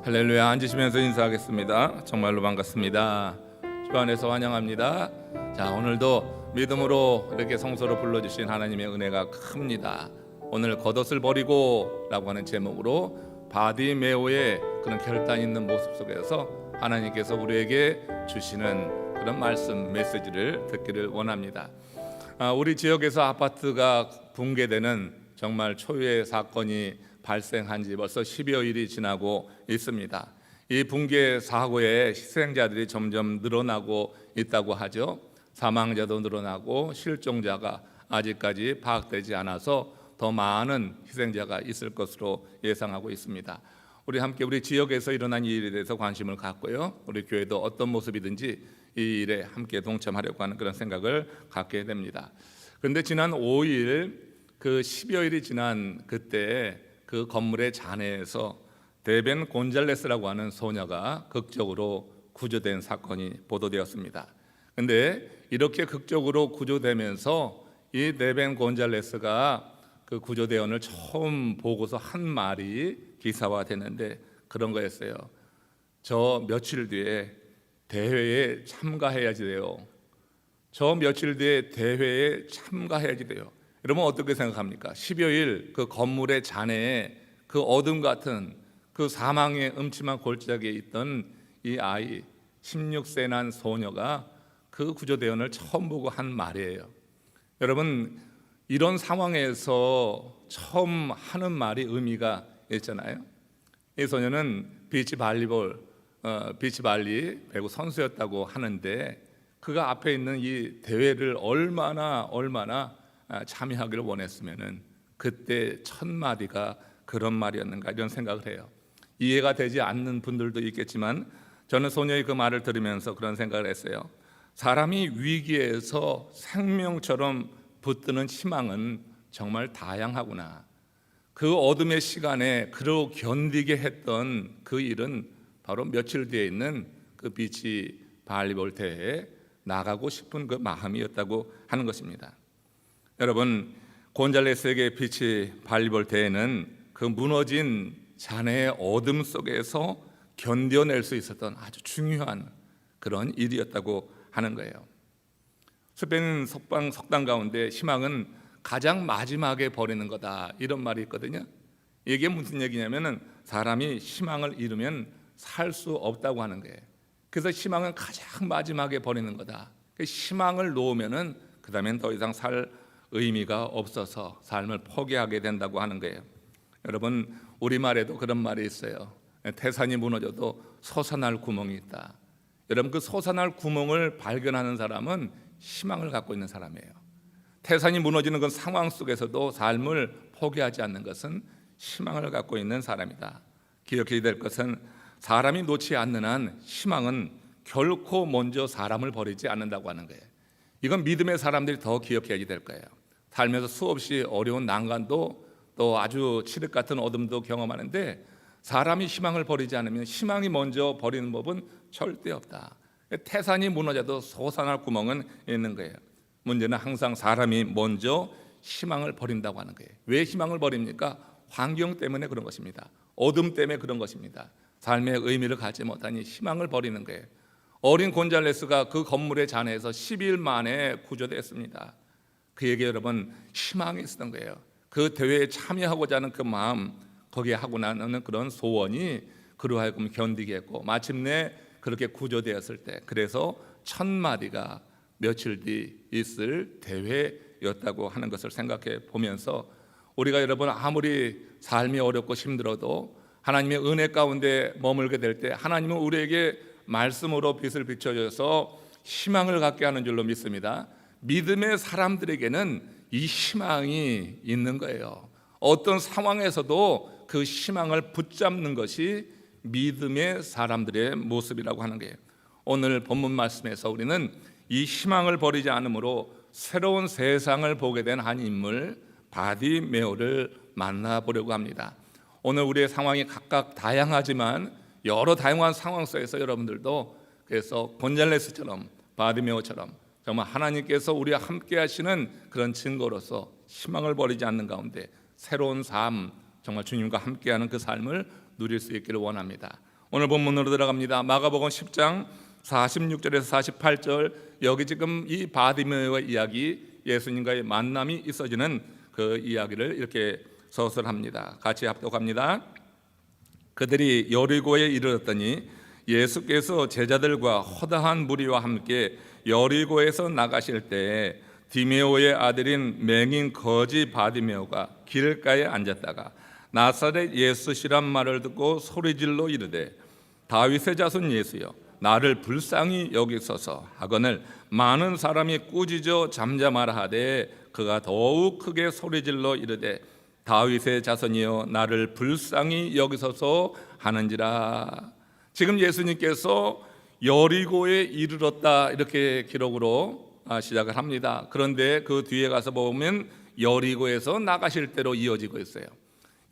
할렐루야. 앉으시면서 인사하겠습니다. 정말로 반갑습니다. 주 안에서 환영합니다. 자, 오늘도 믿음으로 이렇게 성소로 불러주신 하나님의 은혜가 큽니다. 오늘 겉옷을 버리고 라고 하는 제목으로 바디메오의 그런 결단 있는 모습 속에서 하나님께서 우리에게 주시는 그런 말씀 메시지를 듣기를 원합니다. 우리 지역에서 아파트가 붕괴되는 정말 초유의 사건이 발생한 지 벌써 10여일이 지나고 있습니다. 이 붕괴 사고의 희생자들이 점점 늘어나고 있다고 하죠. 사망자도 늘어나고 실종자가 아직까지 파악되지 않아서 더 많은 희생자가 있을 것으로 예상하고 있습니다. 우리 함께 우리 지역에서 일어난 이 일에 대해서 관심을 갖고요, 우리 교회도 어떤 모습이든지 이 일에 함께 동참하려고 하는 그런 생각을 갖게 됩니다. 그런데 지난 5일 그 10여일이 지난 그때 그 건물의 잔해에서 데벤 곤잘레스라고 하는 소녀가 극적으로 구조된 사건이 보도되었습니다. 그런데 이렇게 극적으로 구조되면서 이 데벤 곤잘레스가 그 구조대원을 처음 보고서 한 말이 기사화되는데 그런 거였어요. 저 며칠 뒤에 대회에 참가해야지 돼요. 저 며칠 뒤에 대회에 참가해야지 돼요. 여러분 어떻게 생각합니까? 10여일 그 건물의 잔해에 그 어둠 같은 그 사망의 음침한 골짜기에 있던 이 아이 16세 난 소녀가 그 구조대원을 처음 보고 한 말이에요. 여러분 이런 상황에서 처음 하는 말이 의미가 있잖아요. 이 소녀는 비치발리 배구 선수였다고 하는데 그가 앞에 있는 이 대회를 얼마나 참여하기를 원했으면은 그때 첫 마디가 그런 말이었는가 이런 생각을 해요. 이해가 되지 않는 분들도 있겠지만 저는 소녀의 그 말을 들으면서 그런 생각을 했어요. 사람이 위기에서 생명처럼 붙드는 희망은 정말 다양하구나. 그 어둠의 시간에 그로 견디게 했던 그 일은 바로 며칠 뒤에 있는 그 비치 발리볼 대회에 나가고 싶은 그 마음이었다고 하는 것입니다. 여러분 곤잘레스에게 비치 발리볼 대회는 그 무너진 잔해의 어둠 속에서 견뎌낼 수 있었던 아주 중요한 그런 일이었다고 하는 거예요. 스페인 석당 가운데 희망은 가장 마지막에 버리는 거다 이런 말이 있거든요. 이게 무슨 얘기냐면은 사람이 희망을 잃으면 살 수 없다고 하는 거예요. 그래서 희망은 가장 마지막에 버리는 거다. 희망을 놓으면은 그 다음엔 더 이상 살 의미가 없어서 삶을 포기하게 된다고 하는 거예요. 여러분 우리말에도 그런 말이 있어요. 태산이 무너져도 솟아날 구멍이 있다. 여러분 그 솟아날 구멍을 발견하는 사람은 희망을 갖고 있는 사람이에요. 태산이 무너지는 그 상황 속에서도 삶을 포기하지 않는 것은 희망을 갖고 있는 사람이다. 기억해야 될 것은 사람이 놓지 않는 한 희망은 결코 먼저 사람을 버리지 않는다고 하는 거예요. 이건 믿음의 사람들이 더 기억해야 될 거예요. 살면서 수없이 어려운 난간도 또 아주 칠흑 같은 어둠도 경험하는데 사람이 희망을 버리지 않으면 희망이 먼저 버리는 법은 절대 없다. 태산이 무너져도 솟아날 구멍은 있는 거예요. 문제는 항상 사람이 먼저 희망을 버린다고 하는 거예요. 왜 희망을 버립니까? 환경 때문에 그런 것입니다. 어둠 때문에 그런 것입니다. 삶의 의미를 갖지 못하니 희망을 버리는 거예요. 어린 곤잘레스가 그 건물의 잔해에서 10일 만에 구조됐습니다. 그에게 여러분 희망이 있었던 거예요. 그 대회에 참여하고자 하는 그 마음, 거기에 하고 나는 그런 소원이 그로 하여금 견디게 했고 마침내 그렇게 구조되었을 때 그래서 첫 마디가 며칠 뒤 있을 대회였다고 하는 것을 생각해 보면서 우리가 여러분 아무리 삶이 어렵고 힘들어도 하나님의 은혜 가운데 머물게 될 때 하나님은 우리에게 말씀으로 빛을 비춰줘서 희망을 갖게 하는 줄로 믿습니다. 믿음의 사람들에게는 이 희망이 있는 거예요. 어떤 상황에서도 그 희망을 붙잡는 것이 믿음의 사람들의 모습이라고 하는 거예요. 오늘 본문 말씀에서 우리는 이 희망을 버리지 않으므로 새로운 세상을 보게 된 한 인물 바디메오를 만나보려고 합니다. 오늘 우리의 상황이 각각 다양하지만 여러 다양한 상황 속에서 여러분들도 그래서 곤잘레스처럼 바디메오처럼 정말 하나님께서 우리와 함께 하시는 그런 증거로서 희망을 버리지 않는 가운데 새로운 삶, 정말 주님과 함께하는 그 삶을 누릴 수 있기를 원합니다. 오늘 본문으로 들어갑니다. 마가복음 10장 46절에서 48절. 여기 지금 이 바디메오의 이야기, 예수님과의 만남이 있어지는 그 이야기를 이렇게 서술합니다. 같이 합독합니다. 그들이 여리고에 이르렀더니 예수께서 제자들과 허다한 무리와 함께 여리고에서 나가실 때에 디메오의 아들인 맹인 거지 바디메오가 길가에 앉았다가 나사렛 예수시란 말을 듣고 소리질러 이르되 다윗의 자손 예수여 나를 불쌍히 여기소서 하거늘 많은 사람이 꾸짖어 잠잠하라 하되 그가 더욱 크게 소리질러 이르되 다윗의 자손이여 나를 불쌍히 여기소서 하는지라. 지금 예수님께서 여리고에 이르렀다 이렇게 기록으로 시작을 합니다. 그런데 그 뒤에 가서 보면 여리고에서 나가실 때로 이어지고 있어요.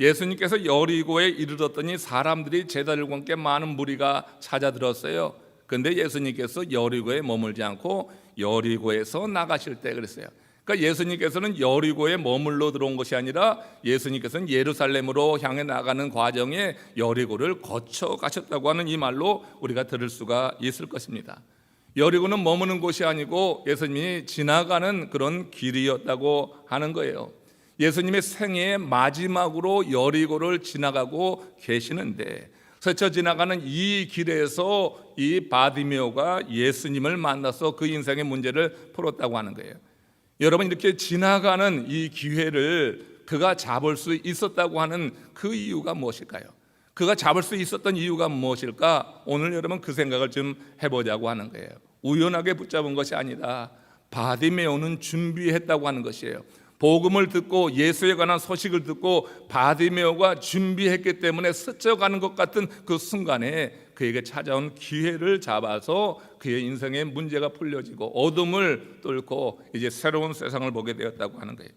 예수님께서 여리고에 이르렀더니 사람들이 제자들과 함께 많은 무리가 찾아들었어요. 그런데 예수님께서 여리고에 머물지 않고 여리고에서 나가실 때 그랬어요. 그러니까 예수님께서는 여리고에 머물러 들어온 것이 아니라 예수님께서는 예루살렘으로 향해 나가는 과정에 여리고를 거쳐 가셨다고 하는 이 말로 우리가 들을 수가 있을 것입니다. 여리고는 머무는 곳이 아니고 예수님이 지나가는 그런 길이었다고 하는 거예요. 예수님의 생애의 마지막으로 여리고를 지나가고 계시는데 스쳐 지나가는 이 길에서 이 바디메오가 예수님을 만나서 그 인생의 문제를 풀었다고 하는 거예요. 여러분, 이렇게 지나가는 이 기회를 그가 잡을 수 있었다고 하는 그 이유가 무엇일까요? 그가 잡을 수 있었던 이유가 무엇일까? 오늘 여러분 그 생각을 좀 해보자고 하는 거예요. 우연하게 붙잡은 것이 아니라 바디메오는 준비했다고 하는 것이에요. 복음을 듣고 예수에 관한 소식을 듣고 바디메오가 준비했기 때문에 스쳐가는 것 같은 그 순간에 그에게 찾아온 기회를 잡아서 그의 인생의 문제가 풀려지고 어둠을 뚫고 이제 새로운 세상을 보게 되었다고 하는 거예요.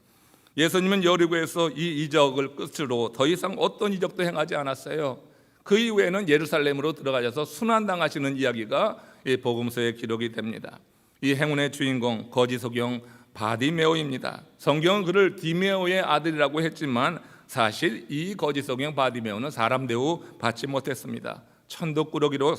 예수님은 여리고에서 이 이적을 끝으로 더 이상 어떤 이적도 행하지 않았어요. 그 이후에는 예루살렘으로 들어가셔서 순환당하시는 이야기가 이 복음서에 기록이 됩니다. 이 행운의 주인공 거지소경 바디메오입니다. 성경은 그를 디메오의 아들이라고 했지만 사실 이 거지소경 바디메오는 사람 대우 받지 못했습니다. 천덕꾸러기로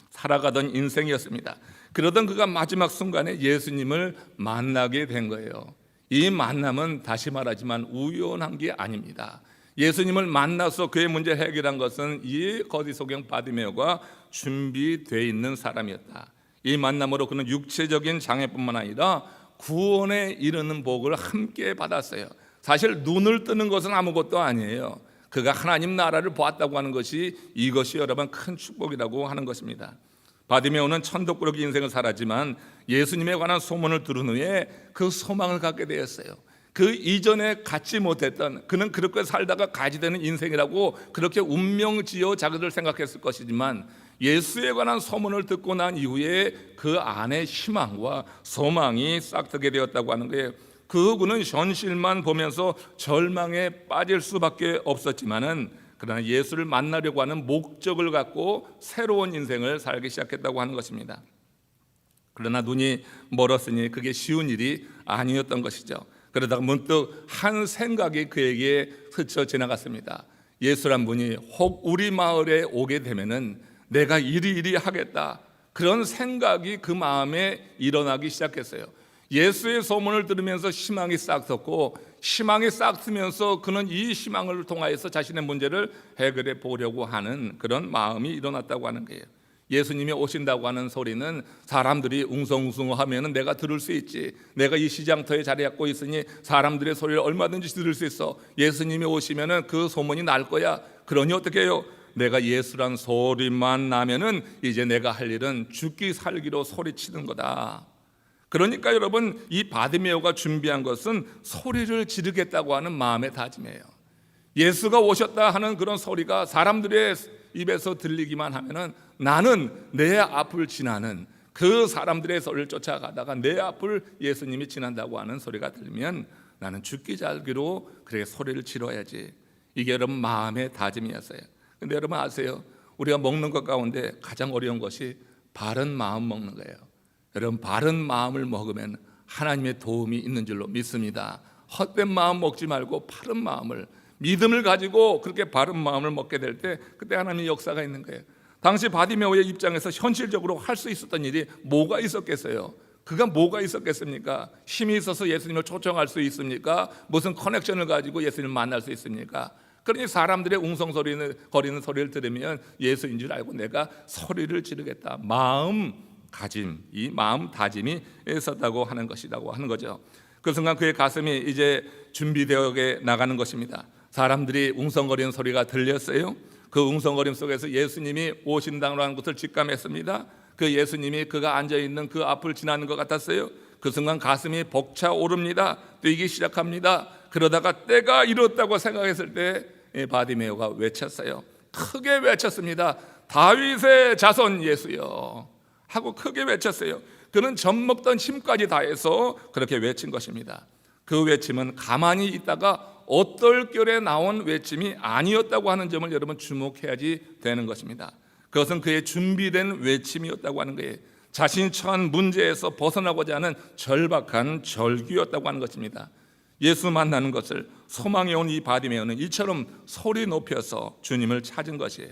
살아가던 인생이었습니다. 그러던 그가 마지막 순간에 예수님을 만나게 된 거예요. 이 만남은 다시 말하지만 우연한 게 아닙니다. 예수님을 만나서 그의 문제를 해결한 것은 이 거지소경 바디메오가 준비되어 있는 사람이었다. 이 만남으로 그는 육체적인 장애뿐만 아니라 구원에 이르는 복을 함께 받았어요. 사실 눈을 뜨는 것은 아무것도 아니에요. 그가 하나님 나라를 보았다고 하는 것이 이것이 여러분 큰 축복이라고 하는 것입니다. 바디메오는 천덕꾸러기 인생을 살았지만 예수님에 관한 소문을 들은 후에 그 소망을 갖게 되었어요. 그 이전에 갖지 못했던, 그는 그렇게 살다가 가지 되는 인생이라고 그렇게 운명지어 자기를 생각했을 것이지만 예수에 관한 소문을 듣고 난 이후에 그 안에 희망과 소망이 싹트게 되었다고 하는 거예요. 그분은 현실만 보면서 절망에 빠질 수밖에 없었지만은 그러나 예수를 만나려고 하는 목적을 갖고 새로운 인생을 살기 시작했다고 하는 것입니다. 그러나 눈이 멀었으니 그게 쉬운 일이 아니었던 것이죠. 그러다가 문득 한 생각이 그에게 스쳐 지나갔습니다. 예수란 분이 혹 우리 마을에 오게 되면은 내가 이리 하겠다. 그런 생각이 그 마음에 일어나기 시작했어요. 예수의 소문을 들으면서 희망이 싹 텄고 희망이 싹 트면서 그는 이 희망을 통하여서 자신의 문제를 해결해 보려고 하는 그런 마음이 일어났다고 하는 거예요. 예수님이 오신다고 하는 소리는 사람들이 웅성웅성하면 내가 들을 수 있지. 내가 이 시장터에 자리 잡고 있으니 사람들의 소리를 얼마든지 들을 수 있어. 예수님이 오시면 그 소문이 날 거야. 그러니 어떻게 해요? 내가 예수란 소리만 나면은 이제 내가 할 일은 죽기 살기로 소리치는 거다. 그러니까 여러분 이 바디메오가 준비한 것은 소리를 지르겠다고 하는 마음의 다짐이에요. 예수가 오셨다 하는 그런 소리가 사람들의 입에서 들리기만 하면은 나는 내 앞을 지나는 그 사람들의 소리를 쫓아가다가 내 앞을 예수님이 지난다고 하는 소리가 들리면 나는 죽기 살기로 그렇게 소리를 지러야지. 이게 여러분 마음의 다짐이었어요. 근데 여러분 아세요? 우리가 먹는 것 가운데 가장 어려운 것이 바른 마음 먹는 거예요. 여러분 바른 마음을 먹으면 하나님의 도움이 있는 줄로 믿습니다. 헛된 마음 먹지 말고 바른 마음을, 믿음을 가지고 그렇게 바른 마음을 먹게 될 때 그때 하나님의 역사가 있는 거예요. 당시 바디메오의 입장에서 현실적으로 할 수 있었던 일이 뭐가 있었겠어요? 그가 뭐가 있었겠습니까? 힘이 있어서 예수님을 초청할 수 있습니까? 무슨 커넥션을 가지고 예수님을 만날 수 있습니까? 그러니 사람들의 웅성거리는 소리를 들으면 예수인 줄 알고 내가 소리를 지르겠다. 마음가짐, 이 마음 다짐이 있었다고 하는 것이라고 하는 거죠. 그 순간 그의 가슴이 이제 준비되어 나가는 것입니다. 사람들이 웅성거리는 소리가 들렸어요. 그 웅성거림 속에서 예수님이 오신다고 하는 것을 직감했습니다. 그 예수님이 그가 앉아있는 그 앞을 지나는 것 같았어요. 그 순간 가슴이 벅차오릅니다. 뛰기 시작합니다. 그러다가 때가 이렇다고 생각했을 때 바디메오가 외쳤어요. 크게 외쳤습니다. 다윗의 자손 예수여 하고 크게 외쳤어요. 그는 젖먹던 힘까지 다해서 그렇게 외친 것입니다. 그 외침은 가만히 있다가 어떨결에 나온 외침이 아니었다고 하는 점을 여러분 주목해야지 되는 것입니다. 그것은 그의 준비된 외침이었다고 하는 거예요. 자신이 처한 문제에서 벗어나고자 하는 절박한 절규였다고 하는 것입니다. 예수 만나는 것을 소망해 온 이 바디메오는 이처럼 소리 높여서 주님을 찾은 것이에요.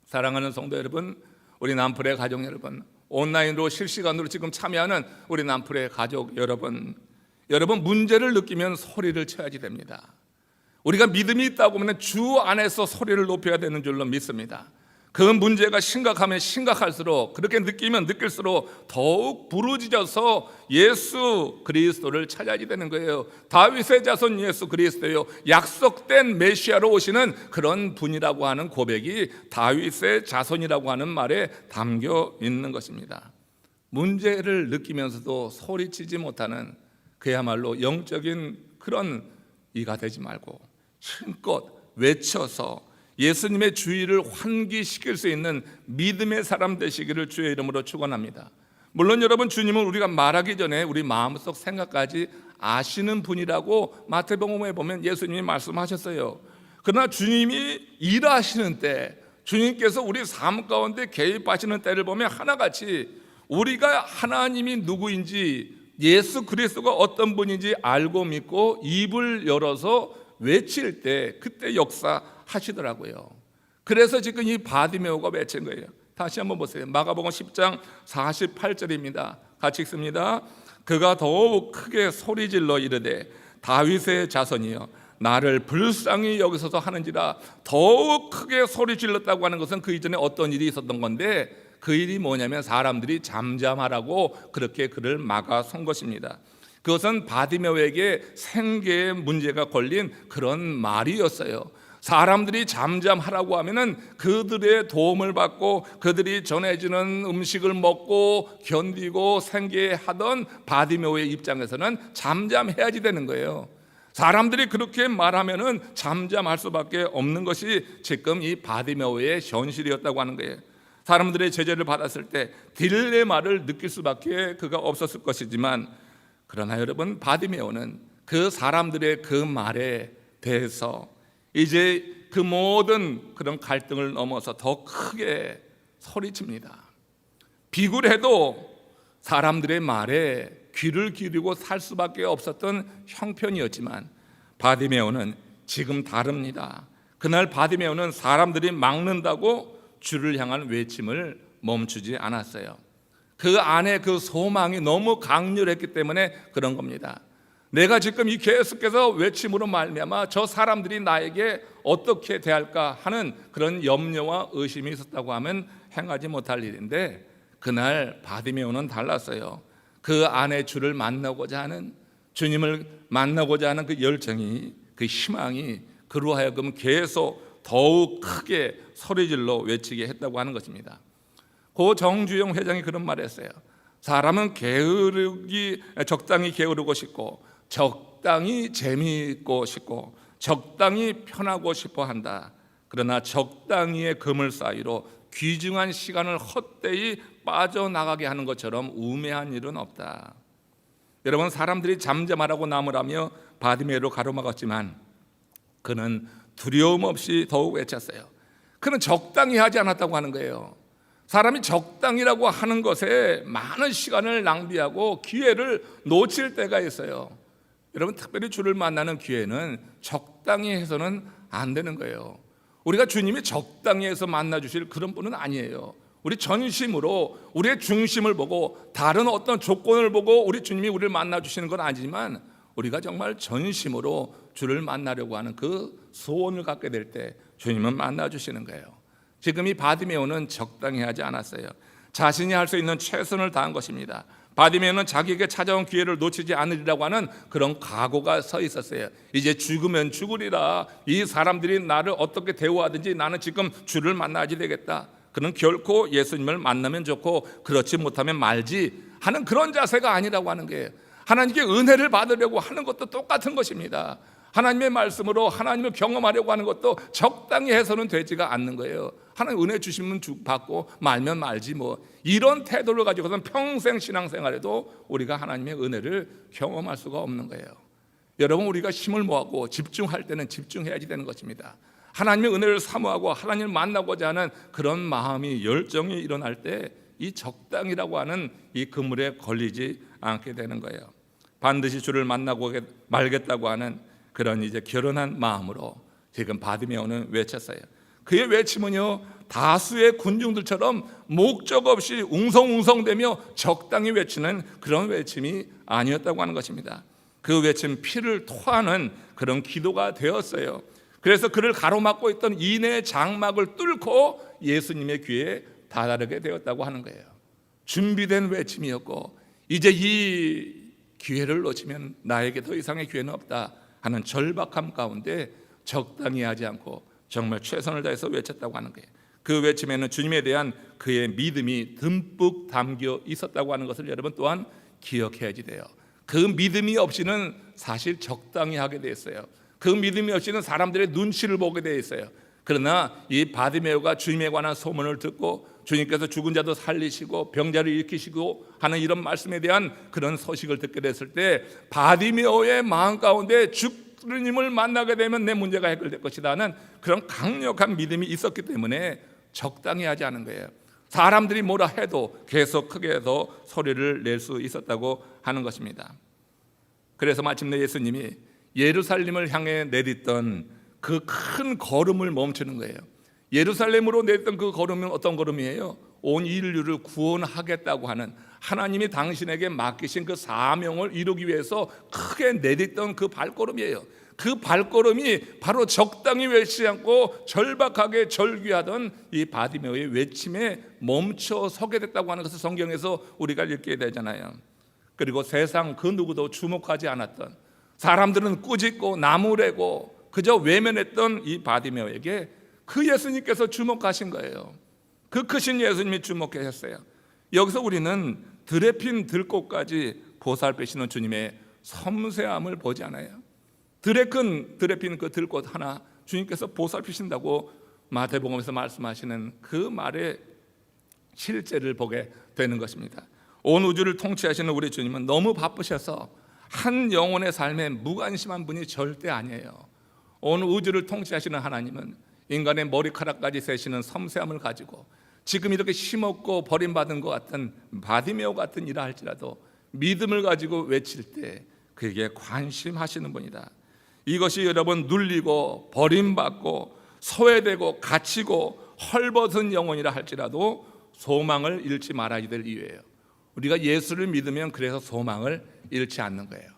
사랑하는 성도 여러분, 우리 남풀의 가족 여러분, 온라인으로 실시간으로 지금 참여하는 우리 남풀의 가족 여러분, 문제를 느끼면 소리를 쳐야지 됩니다. 우리가 믿음이 있다고 하면 주 안에서 소리를 높여야 되는 줄로 믿습니다. 그 문제가 심각하면 심각할수록, 그렇게 느끼면 느낄수록 더욱 부르짖어서 예수 그리스도를 찾아야지 되는 거예요. 다윗의 자손 예수 그리스도요, 약속된 메시아로 오시는 그런 분이라고 하는 고백이 다윗의 자손이라고 하는 말에 담겨 있는 것입니다. 문제를 느끼면서도 소리치지 못하는 그야말로 영적인 그런 이가 되지 말고 힘껏 외쳐서 예수님의 주의를 환기시킬 수 있는 믿음의 사람 되시기를 주의 이름으로 축원합니다. 물론 여러분, 주님은 우리가 말하기 전에 우리 마음속 생각까지 아시는 분이라고 마태복음에 보면 예수님이 말씀하셨어요. 그러나 주님이 일하시는 때, 주님께서 우리 삶 가운데 개입하시는 때를 보면 하나같이 우리가 하나님이 누구인지, 예수 그리스도가 어떤 분인지 알고 믿고 입을 열어서 외칠 때 그때 역사하시더라고요. 그래서 지금 이 바디메오가 외친 거예요. 다시 한번 보세요. 마가복음 10장 48절입니다. 같이 읽습니다. 그가 더욱 크게 소리질러 이르되 다윗의 자손이여 나를 불쌍히 여기소서 하는지라. 더욱 크게 소리질렀다고 하는 것은 그 이전에 어떤 일이 있었던 건데, 그 일이 뭐냐면 사람들이 잠잠하라고 그렇게 그를 막아선 것입니다. 그것은 바디메오에게 생계의 문제가 걸린 그런 말이었어요. 사람들이 잠잠하라고 하면은 그들의 도움을 받고 그들이 전해주는 음식을 먹고 견디고 생계하던 바디메오의 입장에서는 잠잠해야지 되는 거예요. 사람들이 그렇게 말하면은 잠잠할 수밖에 없는 것이 지금 이 바디메오의 현실이었다고 하는 거예요. 사람들의 제재를 받았을 때 딜레마를 느낄 수밖에 그가 없었을 것이지만, 그러나 여러분, 바디메오는 그 사람들의 그 말에 대해서 이제 그 모든 그런 갈등을 넘어서 더 크게 소리칩니다. 비굴해도 사람들의 말에 귀를 기울이고 살 수밖에 없었던 형편이었지만, 바디메오는 지금 다릅니다. 그날 바디메오는 사람들이 막는다고 주를 향한 외침을 멈추지 않았어요. 그 안에 그 소망이 너무 강렬했기 때문에 그런 겁니다. 내가 지금 이 계속해서 외침으로 말미암아 저 사람들이 나에게 어떻게 대할까 하는 그런 염려와 의심이 있었다고 하면 행하지 못할 일인데, 그날 바디메오는 달랐어요. 그 안에 주를 만나고자 하는, 주님을 만나고자 하는 그 열정이, 그 희망이 그로 하여금 계속 더욱 크게 소리질러 외치게 했다고 하는 것입니다. 고 정주영 회장이 그런 말을 했어요. 사람은 적당히 게으르고 싶고, 적당히 재미있고 싶고, 적당히 편하고 싶어 한다. 그러나 적당히의 그물 사이로 귀중한 시간을 헛되이 빠져나가게 하는 것처럼 우매한 일은 없다. 여러분, 사람들이 잠잠하라고 나무라며 바디메오를 가로막았지만 그는 두려움 없이 더욱 외쳤어요. 그는 적당히 하지 않았다고 하는 거예요. 사람이 적당이라고 하는 것에 많은 시간을 낭비하고 기회를 놓칠 때가 있어요. 여러분, 특별히 주를 만나는 기회는 적당히 해서는 안 되는 거예요. 우리가 주님이 적당히 해서 만나주실 그런 분은 아니에요. 우리 전심으로 우리의 중심을 보고 다른 어떤 조건을 보고 우리 주님이 우리를 만나주시는 건 아니지만, 우리가 정말 전심으로 주를 만나려고 하는 그 소원을 갖게 될 때 주님은 만나주시는 거예요. 지금 이 바디메오는 적당히 하지 않았어요. 자신이 할 수 있는 최선을 다한 것입니다. 바디메오는 자기에게 찾아온 기회를 놓치지 않으리라고 하는 그런 각오가 서 있었어요. 이제 죽으면 죽으리라, 이 사람들이 나를 어떻게 대우하든지 나는 지금 주를 만나야지 되겠다. 그는 결코 예수님을 만나면 좋고 그렇지 못하면 말지 하는 그런 자세가 아니라고 하는 거예요. 하나님께 은혜를 받으려고 하는 것도 똑같은 것입니다. 하나님의 말씀으로 하나님을 경험하려고 하는 것도 적당히 해서는 되지가 않는 거예요. 하나님 은혜 주시면 받고 말면 말지 뭐, 이런 태도를 가지고서는 평생 신앙생활에도 우리가 하나님의 은혜를 경험할 수가 없는 거예요. 여러분, 우리가 힘을 모았고 집중할 때는 집중해야지 되는 것입니다. 하나님의 은혜를 사모하고 하나님을 만나고자 하는 그런 마음이, 열정이 일어날 때 이 적당이라고 하는 이 그물에 걸리지 않게 되는 거예요. 반드시 주를 만나고 말겠다고 하는 그런 이제 결혼한 마음으로 지금 바디메오는 외쳤어요. 그의 외침은요, 다수의 군중들처럼 목적 없이 웅성웅성대며 적당히 외치는 그런 외침이 아니었다고 하는 것입니다. 그 외침, 피를 토하는 그런 기도가 되었어요. 그래서 그를 가로막고 있던 인의 장막을 뚫고 예수님의 귀에 다다르게 되었다고 하는 거예요. 준비된 외침이었고, 이제 이 기회를 놓치면 나에게 더 이상의 기회는 없다 하는 절박함 가운데 적당히 하지 않고 정말 최선을 다해서 외쳤다고 하는 거예요. 그 외침에는 주님에 대한 그의 믿음이 듬뿍 담겨 있었다고 하는 것을 여러분 또한 기억해야지 돼요. 그 믿음이 없이는 사실 적당히 하게 돼 있어요. 그 믿음이 없이는 사람들의 눈치를 보게 돼 있어요. 그러나 이 바디메오가 주님에 관한 소문을 듣고 주님께서 죽은 자도 살리시고 병자를 일으키시고 하는 이런 말씀에 대한 그런 소식을 듣게 됐을 때 바디메오의 마음 가운데 주님을 만나게 되면 내 문제가 해결될 것이다 하는 그런 강력한 믿음이 있었기 때문에 적당히 하지 않은 거예요. 사람들이 뭐라 해도 계속 크게 해서 소리를 낼 수 있었다고 하는 것입니다. 그래서 마침내 예수님이 예루살렘을 향해 내딛던 그 큰 걸음을 멈추는 거예요. 예루살렘으로 내딛던 그 걸음은 어떤 걸음이에요? 온 인류를 구원하겠다고 하는 하나님이 당신에게 맡기신 그 사명을 이루기 위해서 크게 내딛던 그 발걸음이에요. 그 발걸음이 바로 적당히 외치지 않고 절박하게 절규하던 이 바디메오의 외침에 멈춰 서게 됐다고 하는 것을 성경에서 우리가 읽게 되잖아요. 그리고 세상 그 누구도 주목하지 않았던, 사람들은 꾸짖고 나무래고 그저 외면했던 이 바디메오에게 그 예수님께서 주목하신 거예요. 그 크신 예수님이 주목하셨어요. 여기서 우리는 들에 핀 들꽃까지 보살피시는 주님의 섬세함을 보지 않아요? 들에 핀 그 들꽃 하나 주님께서 보살피신다고 마태복음에서 말씀하시는 그 말의 실제를 보게 되는 것입니다. 온 우주를 통치하시는 우리 주님은 너무 바쁘셔서 한 영혼의 삶에 무관심한 분이 절대 아니에요. 온 우주를 통치하시는 하나님은 인간의 머리카락까지 세시는 섬세함을 가지고 지금 이렇게 힘없고 버림받은 것 같은 바디메오 같은 일을 할지라도 믿음을 가지고 외칠 때 그에게 관심하시는 분이다. 이것이 여러분 눌리고 버림받고 소외되고 갇히고 헐벗은 영혼이라 할지라도 소망을 잃지 말아야 될 이유예요. 우리가 예수를 믿으면 그래서 소망을 잃지 않는 거예요.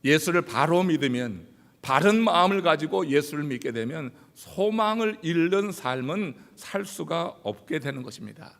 예수를 바로 믿으면, 바른 마음을 가지고 예수를 믿게 되면 소망을 잃는 삶은 살 수가 없게 되는 것입니다.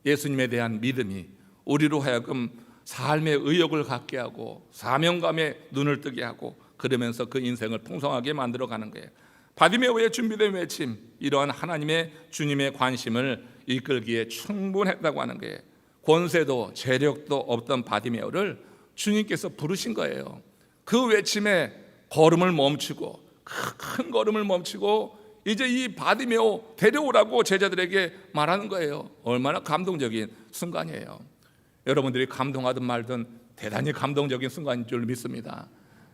예수님에 대한 믿음이 우리로 하여금 삶의 의욕을 갖게 하고 사명감에 눈을 뜨게 하고 그러면서 그 인생을 풍성하게 만들어가는 거예요. 바디메오의 준비된 외침, 이러한 하나님의 주님의 관심을 이끌기에 충분했다고 하는 거예요. 권세도 재력도 없던 바디메오를 주님께서 부르신 거예요. 그 외침에 걸음을 멈추고, 큰 걸음을 멈추고 이제 이 바디메오 데려오라고 제자들에게 말하는 거예요. 얼마나 감동적인 순간이에요. 여러분들이 감동하든 말든 대단히 감동적인 순간인 줄 믿습니다.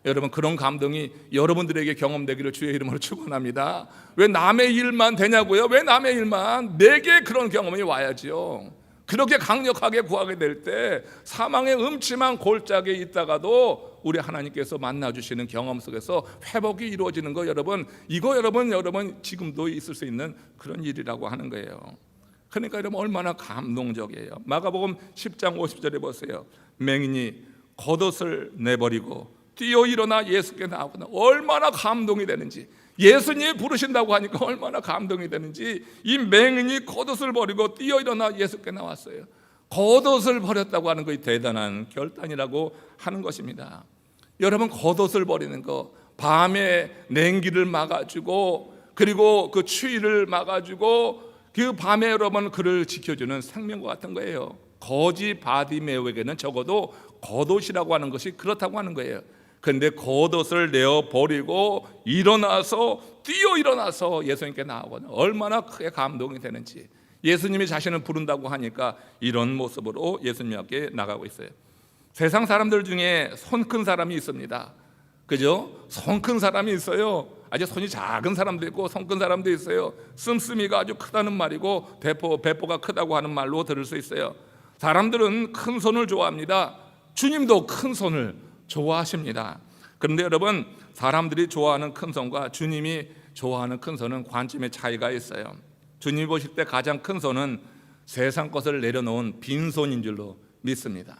여러분, 그런 감동이 여러분들에게 경험되기를 주의 이름으로 축원합니다. 왜 남의 일만 되냐고요? 왜 남의 일만? 내게 그런 경험이 와야지요. 그렇게 강력하게 구하게 될 때 사망의 음침한 골짜기에 있다가도 우리 하나님께서 만나주시는 경험 속에서 회복이 이루어지는 거 여러분, 이거 여러분 지금도 있을 수 있는 그런 일이라고 하는 거예요. 그러니까 여러분 얼마나 감동적이에요. 마가복음 10장 50절에 보세요. 맹인이 겉옷을 내버리고 뛰어 일어나 예수께 나오거나, 얼마나 감동이 되는지. 예수님이 부르신다고 하니까 얼마나 감동이 되는지. 이 맹인이 겉옷을 버리고 뛰어 일어나 예수께 나왔어요. 겉옷을 버렸다고 하는 것이 대단한 결단이라고 하는 것입니다. 여러분, 겉옷을 버리는 거, 밤에 냉기를 막아주고 그리고 그 추위를 막아주고 그 밤에 여러분 그를 지켜주는 생명과 같은 거예요. 거지 바디메오에게는 적어도 겉옷이라고 하는 것이 그렇다고 하는 거예요. 그런데 겉옷을 내어 버리고 일어나서 뛰어 일어나서 예수님께 나오거든요. 얼마나 크게 감동이 되는지. 예수님이 자신을 부른다고 하니까 이런 모습으로 예수님 앞에 나가고 있어요. 세상 사람들 중에 손 큰 사람이 있습니다. 그죠? 손 큰 사람이 있어요. 아주 손이 작은 사람도 있고 손 큰 사람도 있어요. 씀씀이가 아주 크다는 말이고 배포가 크다고 하는 말로 들을 수 있어요. 사람들은 큰 손을 좋아합니다. 주님도 큰 손을 좋아하십니다. 그런데 여러분, 사람들이 좋아하는 큰 손과 주님이 좋아하는 큰 손은 관점의 차이가 있어요. 주님이 보실 때 가장 큰 손은 세상 것을 내려놓은 빈손인 줄로 믿습니다.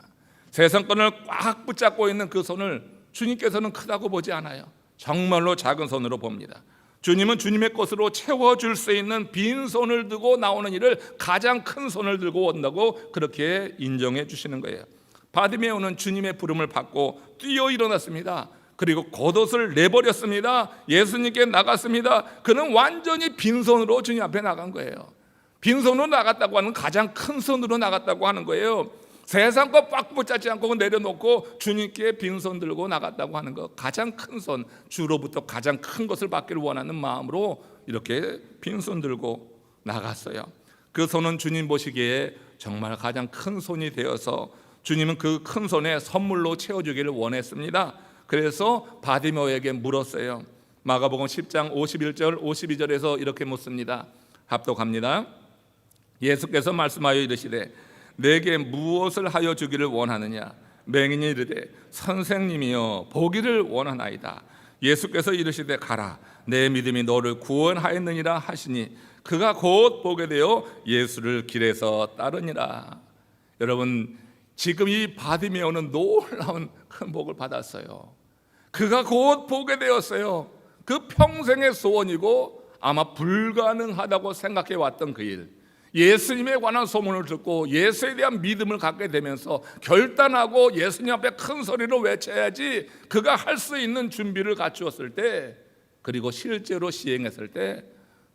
세상 것을 꽉 붙잡고 있는 그 손을 주님께서는 크다고 보지 않아요. 정말로 작은 손으로 봅니다. 주님은 주님의 것으로 채워줄 수 있는 빈손을 들고 나오는 일을 가장 큰 손을 들고 온다고 그렇게 인정해 주시는 거예요. 바디메오는 주님의 부름을 받고 뛰어 일어났습니다. 그리고 겉옷을 내버렸습니다. 예수님께 나갔습니다. 그는 완전히 빈손으로 주님 앞에 나간 거예요. 빈손으로 나갔다고 하는 가장 큰 손으로 나갔다고 하는 거예요. 세상 거 꽉 붙잡지 않고 내려놓고 주님께 빈손 들고 나갔다고 하는 거, 가장 큰 손, 주로부터 가장 큰 것을 받기를 원하는 마음으로 이렇게 빈손 들고 나갔어요. 그 손은 주님 보시기에 정말 가장 큰 손이 되어서 주님은 그 큰 손에 선물로 채워주기를 원했습니다. 그래서 바디메오에게 물었어요. 마가복음 10장 51절 52절에서 이렇게 묻습니다. 합독합니다. 예수께서 말씀하여 이르시되 내게 무엇을 하여 주기를 원하느냐? 맹인이 이르되 선생님이여 보기를 원하나이다. 예수께서 이르시되 가라, 내 믿음이 너를 구원하였느니라 하시니 그가 곧 보게 되어 예수를 길에서 따르니라. 여러분, 지금 이 바디메오는 놀라운 큰 복을 받았어요. 그가 곧 보게 되었어요. 그 평생의 소원이고 아마 불가능하다고 생각해 왔던 그 일, 예수님에 관한 소문을 듣고 예수에 대한 믿음을 갖게 되면서 결단하고 예수님 앞에 큰 소리로 외쳐야지 그가 할 수 있는 준비를 갖추었을 때, 그리고 실제로 시행했을 때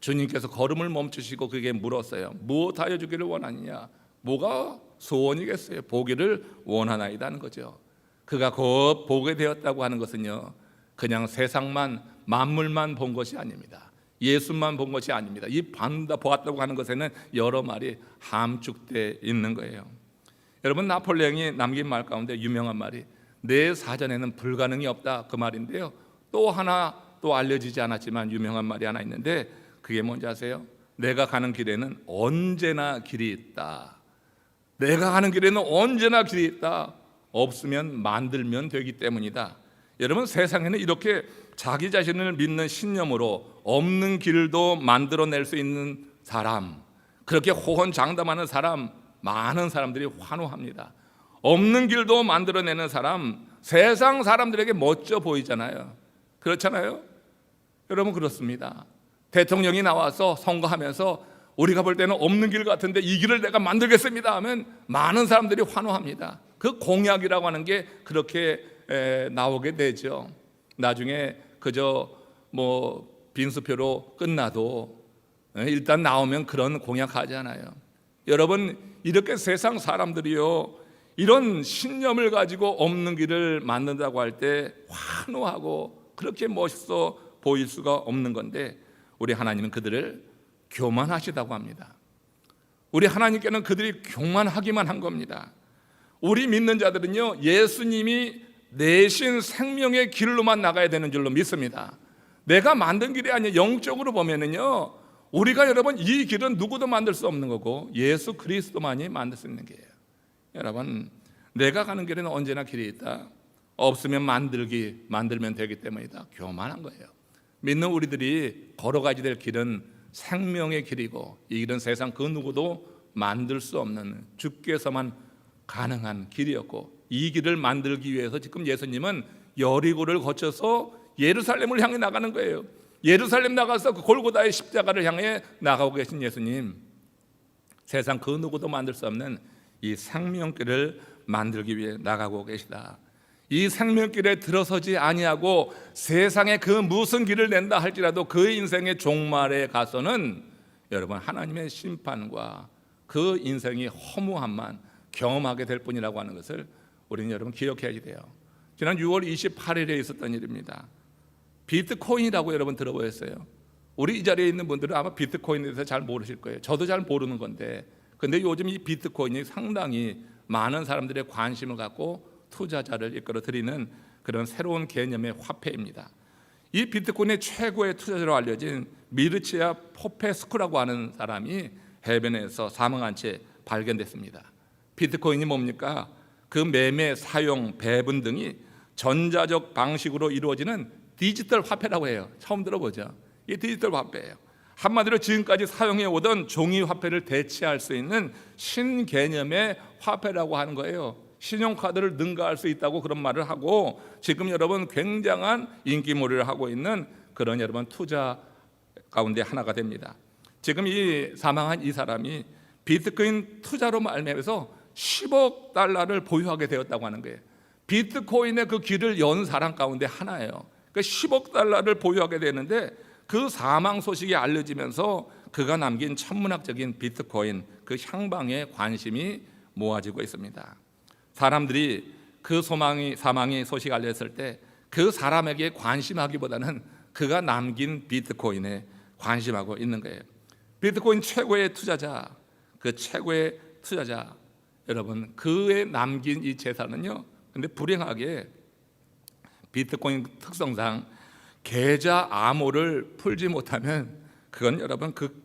주님께서 걸음을 멈추시고 그에게 물었어요. 무엇하여 주기를 원하느냐? 뭐가 소원이겠어요? 보기를 원하나이다는 거죠. 그가 곧 보게 되었다고 하는 것은요, 그냥 세상만 만물만 본 것이 아닙니다. 예수만 본 것이 아닙니다. 이 보았다고 하는 것에는 여러 말이 함축되어 있는 거예요. 여러분, 나폴레옹이 남긴 말 가운데 유명한 말이 내 사전에는 불가능이 없다, 그 말인데요. 또 하나 또 알려지지 않았지만 유명한 말이 하나 있는데 그게 뭔지 아세요? 내가 가는 길에는 언제나 길이 있다. 내가 가는 길에는 언제나 길이 있다. 없으면 만들면 되기 때문이다. 여러분, 세상에는 이렇게 자기 자신을 믿는 신념으로 없는 길도 만들어낼 수 있는 사람, 그렇게 호언장담하는 사람, 많은 사람들이 환호합니다. 없는 길도 만들어내는 사람, 세상 사람들에게 멋져 보이잖아요. 그렇잖아요? 여러분, 그렇습니다. 대통령이 나와서 선거하면서 우리가 볼 때는 없는 길 같은데 이 길을 내가 만들겠습니다 하면 많은 사람들이 환호합니다. 그 공약이라고 하는 게 그렇게 나오게 되죠. 나중에 그저 빈수표로 끝나도 일단 나오면 그런 공약하지 않아요. 여러분, 이렇게 세상 사람들이요, 이런 신념을 가지고 없는 길을 만든다고 할 때 환호하고 그렇게 멋있어 보일 수가 없는 건데, 우리 하나님은 그들을 교만하시다고 합니다. 우리 하나님께는 그들이 교만하기만 한 겁니다. 우리 믿는 자들은요, 예수님이 내신 생명의 길로만 나가야 되는 줄로 믿습니다. 내가 만든 길이 아니에요. 영적으로 보면은요, 우리가 여러분 이 길은 누구도 만들 수 없는 거고 예수 그리스도만이 만들 수 있는 길이에요. 여러분, 내가 가는 길에는 언제나 길이 있다. 없으면 만들면 되기 때문이다. 교만한 거예요. 믿는 우리들이 걸어가야 될 길은 생명의 길이고, 이 길은 세상 그 누구도 만들 수 없는 주께서만 가능한 길이었고, 이 길을 만들기 위해서 지금 예수님은 여리고를 거쳐서 예루살렘을 향해 나가는 거예요. 예루살렘 나가서 그 골고다의 십자가를 향해 나가고 계신 예수님, 세상 그 누구도 만들 수 없는 이 생명길을 만들기 위해 나가고 계시다. 이 생명길에 들어서지 아니하고 세상에 그 무슨 길을 낸다 할지라도 그 인생의 종말에 가서는 여러분 하나님의 심판과 그 인생의 허무함만 경험하게 될 뿐이라고 하는 것을 우리는 여러분 기억해야 돼요. 지난 6월 28일에 있었던 일입니다. 비트코인이라고 여러분 들어보셨어요? 우리 이 자리에 있는 분들은 아마 비트코인에 대해서 잘 모르실 거예요. 저도 잘 모르는 건데, 근데 요즘 이 비트코인이 상당히 많은 사람들의 관심을 갖고 투자자를 이끌어 들이는 그런 새로운 개념의 화폐입니다. 이 비트코인의 최고의 투자자로 알려진 미르치아 포페스쿠라고 하는 사람이 해변에서 사망한 채 발견됐습니다. 비트코인이 뭡니까? 그 매매, 사용, 배분 등이 전자적 방식으로 이루어지는 디지털 화폐라고 해요. 처음 들어보죠? 이 디지털 화폐예요. 한마디로 지금까지 사용해 오던 종이 화폐를 대체할 수 있는 신개념의 화폐라고 하는 거예요. 신용카드를 능가할 수 있다고 그런 말을 하고, 지금 여러분 굉장한 인기몰이를 하고 있는 그런 여러분 투자 가운데 하나가 됩니다. 지금 이 사망한 이 사람이 비트코인 투자로 말미암아서 10억 달러를 보유하게 되었다고 하는 거예요. 비트코인의 그 길을 연 사람 가운데 하나예요. 그러니까 10억 달러를 보유하게 되는데, 그 사망 소식이 알려지면서 그가 남긴 천문학적인 비트코인 그 향방에 관심이 모아지고 있습니다. 사람들이 그 사망의 소식 알렸을 때 그 사람에게 관심하기보다는 그가 남긴 비트코인에 관심하고 있는 거예요. 비트코인 최고의 투자자, 그 최고의 투자자, 여러분 그의 남긴 이 재산은요, 근데 불행하게 비트코인 특성상 계좌 암호를 풀지 못하면 그건 여러분 그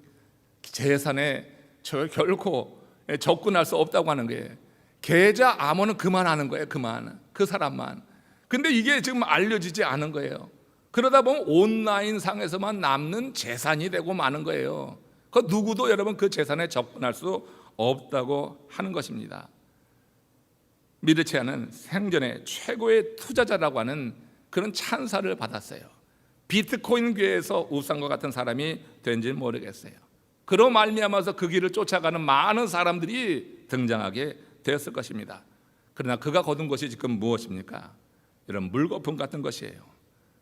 재산에 결코 접근할 수 없다고 하는 거예요. 계좌 암호는 그만하는 거예요. 그 사람만. 근데 이게 지금 알려지지 않은 거예요. 그러다 보면 온라인 상에서만 남는 재산이 되고 마는 거예요. 그 누구도 여러분 그 재산에 접근할 수 없다고 하는 것입니다. 미르치아는 생전에 최고의 투자자라고 하는 그런 찬사를 받았어요. 비트코인계에서 우상과 같은 사람이 된지는 모르겠어요. 그로 말미암아서 그 길을 쫓아가는 많은 사람들이 등장하게 되었을 것입니다. 그러나 그가 거둔 것이 지금 무엇입니까? 이런 물거품 같은 것이에요.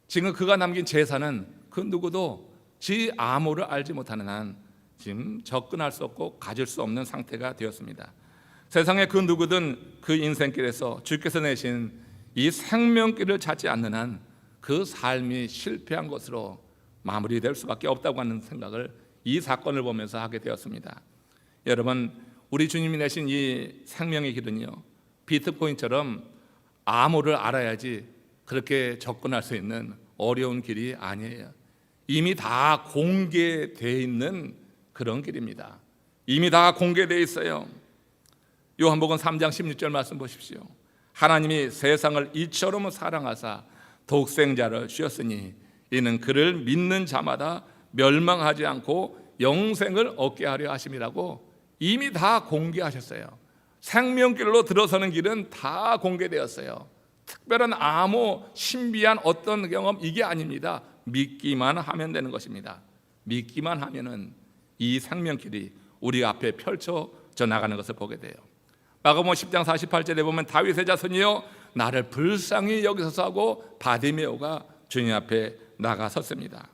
지금 그가 남긴 재산은 그 누구도 지 암호를 알지 못하는 한 지금 접근할 수 없고 가질 수 없는 상태가 되었습니다. 세상에 그 누구든 그 인생길에서 주께서 내신 이 생명길을 찾지 않는 한 그 삶이 실패한 것으로 마무리될 수밖에 없다고 하는 생각을 이 사건을 보면서 하게 되었습니다. 여러분, 우리 주님이 내신 이 생명의 길은요, 비트코인처럼 암호를 알아야지 그렇게 접근할 수 있는 어려운 길이 아니에요. 이미 다 공개되어 있는 그런 길입니다. 이미 다 공개되어 있어요. 요한복음 3장 16절 말씀 보십시오. 하나님이 세상을 이처럼 사랑하사 독생자를 주셨으니 이는 그를 믿는 자마다 멸망하지 않고 영생을 얻게 하려 하심이라고 이미 다 공개하셨어요. 생명길로 들어서는 길은 다 공개되었어요. 특별한 암호, 신비한 어떤 경험 이게 아닙니다. 믿기만 하면 되는 것입니다. 믿기만 하면은 이 생명길이 우리 앞에 펼쳐져 나가는 것을 보게 돼요. 마가복음 10장 48절에 보면 다윗의 자손이여 나를 불쌍히 여기소서 하고 바디메오가 주님 앞에 나가섰습니다.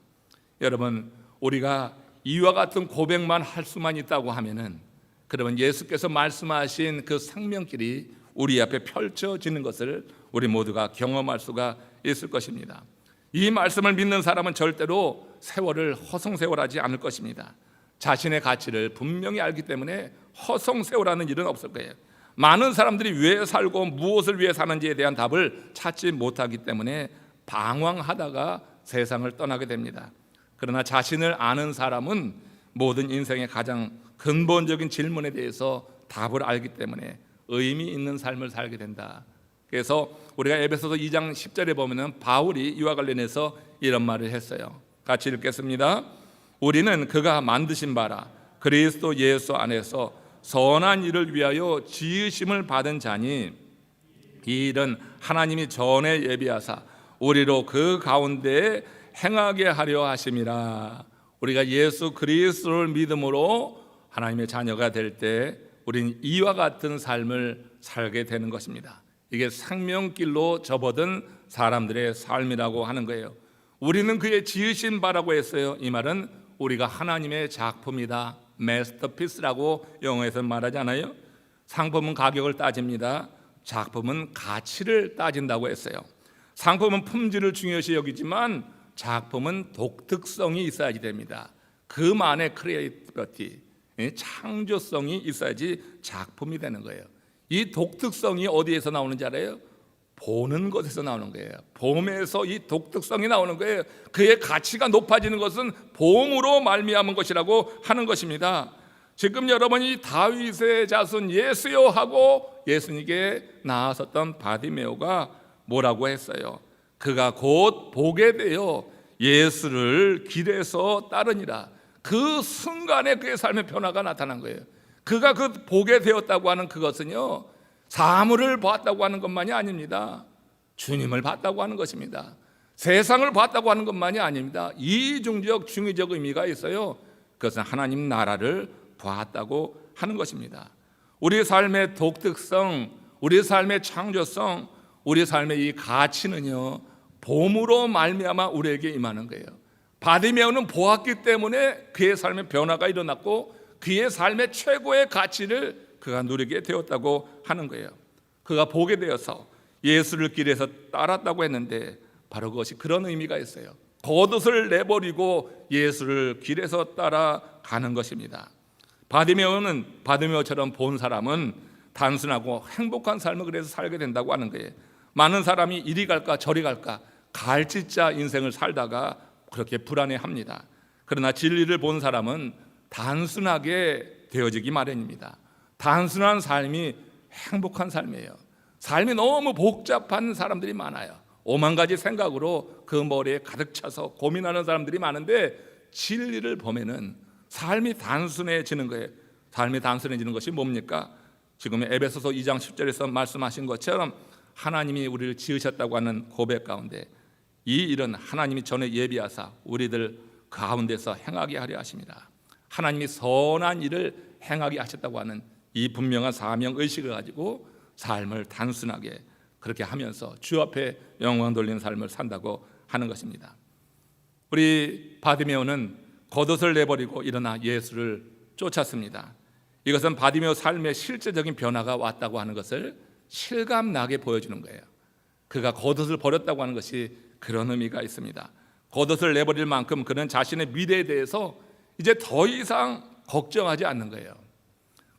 여러분, 우리가 이와 같은 고백만 할 수만 있다고 하면은, 그러면 예수께서 말씀하신 그 생명길이 우리 앞에 펼쳐지는 것을 우리 모두가 경험할 수가 있을 것입니다. 이 말씀을 믿는 사람은 절대로 세월을 허송세월하지 않을 것입니다. 자신의 가치를 분명히 알기 때문에 허송세월하는 일은 없을 거예요. 많은 사람들이 왜 살고 무엇을 위해 사는지에 대한 답을 찾지 못하기 때문에 방황하다가 세상을 떠나게 됩니다. 그러나 자신을 아는 사람은 모든 인생의 가장 근본적인 질문에 대해서 답을 알기 때문에 의미 있는 삶을 살게 된다. 그래서 우리가 에베소서 2장 10절에 보면은 바울이 이와 관련해서 이런 말을 했어요. 같이 읽겠습니다. 우리는 그가 만드신 바라 그리스도 예수 안에서 선한 일을 위하여 지으심을 받은 자니 이 일은 하나님이 전에 예비하사 우리로 그 가운데에 행하게 하려 하심이라. 우리가 예수 그리스도를 믿음으로 하나님의 자녀가 될 때 우리는 이와 같은 삶을 살게 되는 것입니다. 이게 생명길로 접어든 사람들의 삶이라고 하는 거예요. 우리는 그의 지으신 바라고 했어요. 이 말은 우리가 하나님의 작품이다, 마스터피스라고 영어에서 말하잖아요. 상품은 가격을 따집니다. 작품은 가치를 따진다고 했어요. 상품은 품질을 중요시 여기지만 작품은 독특성이 있어야지 됩니다. 그만의 크리에이티비티, 창조성이 있어야지 작품이 되는 거예요. 이 독특성이 어디에서 나오는지 알아요? 보는 것에서 나오는 거예요. 봄에서 이 독특성이 나오는 거예요. 그의 가치가 높아지는 것은 봄으로 말미암은 것이라고 하는 것입니다. 지금 여러분이 다윗의 자손 예수여 하고 예수님께 나아섰던 바디메오가 뭐라고 했어요? 그가 곧 보게 되어 예수를 길에서 따르니라. 그 순간에 그의 삶의 변화가 나타난 거예요. 그가 그 보게 되었다고 하는 그것은요, 사물을 봤다고 하는 것만이 아닙니다. 주님을 봤다고 하는 것입니다. 세상을 봤다고 하는 것만이 아닙니다. 이중적 중의적 의미가 있어요. 그것은 하나님 나라를 봤다고 하는 것입니다. 우리 삶의 독특성, 우리 삶의 창조성, 우리 삶의 이 가치는요, 봄으로 말미암아 우리에게 임하는 거예요. 바디메오는 보았기 때문에 그의 삶의 변화가 일어났고 그의 삶의 최고의 가치를 그가 누리게 되었다고 하는 거예요. 그가 보게 되어서 예수를 길에서 따랐다고 했는데 바로 그것이 그런 의미가 있어요. 겉옷을 내버리고 예수를 길에서 따라가는 것입니다. 바디메오처럼 본 사람은 단순하고 행복한 삶을 그래서 살게 된다고 하는 거예요. 많은 사람이 이리 갈까 저리 갈까 갈짓자 인생을 살다가 그렇게 불안해합니다. 그러나 진리를 본 사람은 단순하게 되어지기 마련입니다. 단순한 삶이 행복한 삶이에요. 삶이 너무 복잡한 사람들이 많아요. 오만 가지 생각으로 그 머리에 가득 차서 고민하는 사람들이 많은데 진리를 보면은 삶이 단순해지는 거예요. 삶이 단순해지는 것이 뭡니까? 지금 에베소서 2장 10절에서 말씀하신 것처럼 하나님이 우리를 지으셨다고 하는 고백 가운데 이 일은 하나님이 전에 예비하사 우리들 가운데서 행하게 하려 하십니다. 하나님이 선한 일을 행하게 하셨다고 하는 이 분명한 사명의식을 가지고 삶을 단순하게 그렇게 하면서 주 앞에 영광 돌리는 삶을 산다고 하는 것입니다. 우리 바디메오는 겉옷을 내버리고 일어나 예수를 쫓았습니다. 이것은 바디메오 삶의 실제적인 변화가 왔다고 하는 것을 실감나게 보여주는 거예요. 그가 겉옷을 버렸다고 하는 것이 그런 의미가 있습니다. 겉옷을 내버릴 만큼 그는 자신의 미래에 대해서 이제 더 이상 걱정하지 않는 거예요.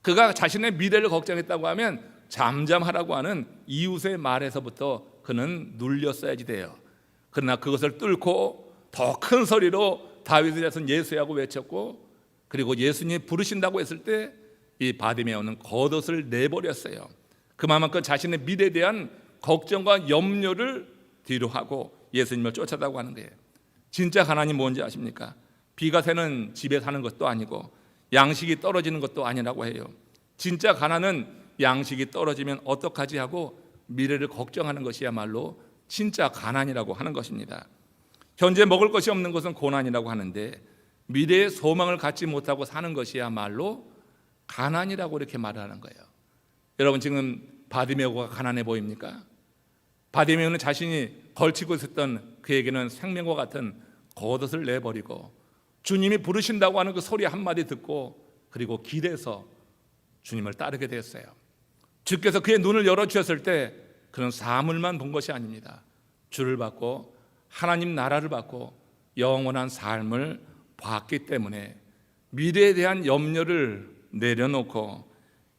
그가 자신의 미래를 걱정했다고 하면 잠잠하라고 하는 이웃의 말에서부터 그는 눌렸어야지 돼요. 그러나 그것을 뚫고 더 큰 소리로 다윗의 자손 예수야고 외쳤고, 그리고 예수님이 부르신다고 했을 때 이 바디메오는 겉옷을 내버렸어요. 그만큼 자신의 미래에 대한 걱정과 염려를 뒤로 하고 예수님을 쫓아다고 하는 거예요. 진짜 가난이 뭔지 아십니까? 비가 새는 집에 사는 것도 아니고 양식이 떨어지는 것도 아니라고 해요. 진짜 가난은 양식이 떨어지면 어떡하지 하고 미래를 걱정하는 것이야말로 진짜 가난이라고 하는 것입니다. 현재 먹을 것이 없는 것은 고난이라고 하는데 미래의 소망을 갖지 못하고 사는 것이야말로 가난이라고 이렇게 말하는 거예요. 여러분, 지금 바디메오가 가난해 보입니까? 바디메오는 자신이 걸치고 있었던 그에게는 생명과 같은 겉옷을 내버리고 주님이 부르신다고 하는 그 소리 한마디 듣고 그리고 길에서 주님을 따르게 됐어요. 주께서 그의 눈을 열어주셨을 때 그는 사물만 본 것이 아닙니다. 주를 받고 하나님 나라를 받고 영원한 삶을 봤기 때문에 미래에 대한 염려를 내려놓고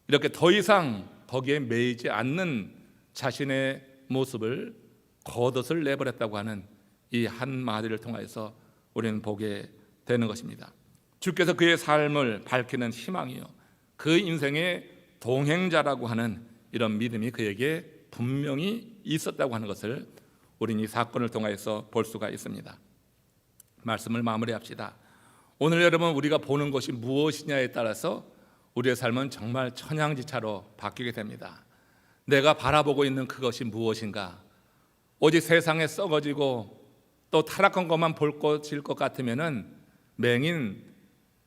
이렇게 더 이상 거기에 매이지 않는 자신의 모습을 겉옷을 내버렸다고 하는 이 한마디를 통해서 우리는 보게 되는 것입니다. 주께서 그의 삶을 밝히는 희망이요, 그 인생의 동행자라고 하는 이런 믿음이 그에게 분명히 있었다고 하는 것을 우리는 이 사건을 통해서 볼 수가 있습니다. 말씀을 마무리합시다. 오늘 여러분 우리가 보는 것이 무엇이냐에 따라서 우리의 삶은 정말 천양지차로 바뀌게 됩니다. 내가 바라보고 있는 그것이 무엇인가? 오직 세상에 썩어지고 또 타락한 것만 볼 것일 것 같으면은 맹인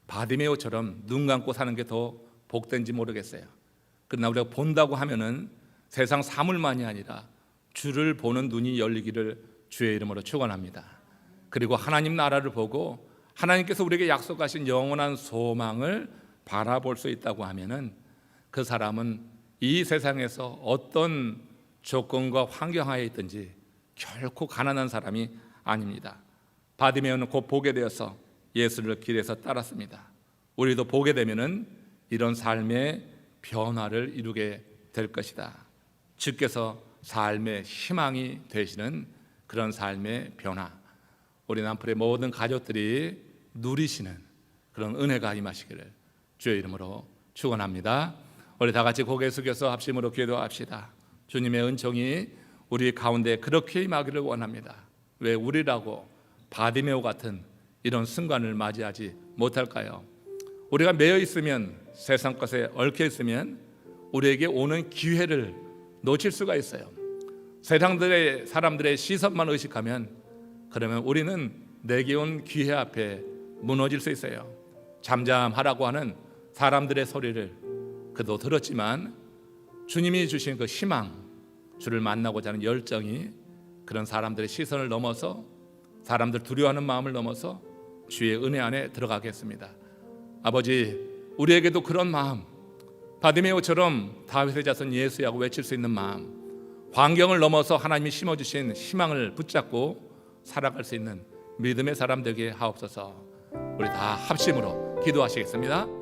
바디메오처럼 눈 감고 사는 게 더 복된지 모르겠어요. 그러나 우리가 본다고 하면은 세상 사물만이 아니라 주를 보는 눈이 열리기를 주의 이름으로 축원합니다. 그리고 하나님 나라를 보고 하나님께서 우리에게 약속하신 영원한 소망을 바라볼 수 있다고 하면은 그 사람은 이 세상에서 어떤 조건과 환경하에 있든지 결코 가난한 사람이 아닙니다. 바디메오는 곧 보게 되어서 예수를 길에서 따랐습니다. 우리도 보게 되면은 이런 삶의 변화를 이루게 될 것이다. 주께서 삶의 희망이 되시는 그런 삶의 변화, 우리 남풀의 모든 가족들이 누리시는 그런 은혜가 임하시기를 주의 이름으로 축원합니다. 우리 다 같이 고개 숙여서 합심으로 기도합시다. 주님의 은총이 우리 가운데 그렇게 임하기를 원합니다. 왜 우리라고 바디메오 같은 이런 순간을 맞이하지 못할까요? 우리가 매여 있으면, 세상 것에 얽혀 있으면 우리에게 오는 기회를 놓칠 수가 있어요. 세상들의 사람들의 시선만 의식하면 그러면 우리는 내게 온 기회 앞에 무너질 수 있어요. 잠잠하라고 하는 사람들의 소리를 그도 들었지만 주님이 주신 그 희망, 주를 만나고자 하는 열정이 그런 사람들의 시선을 넘어서, 사람들 두려워하는 마음을 넘어서 주의 은혜 안에 들어가겠습니다. 아버지, 우리에게도 그런 마음, 바디메오처럼 다윗의 자손 예수야고 외칠 수 있는 마음, 환경을 넘어서 하나님이 심어주신 희망을 붙잡고 살아갈 수 있는 믿음의 사람 되게 하옵소서. 우리 다 합심으로 기도하시겠습니다.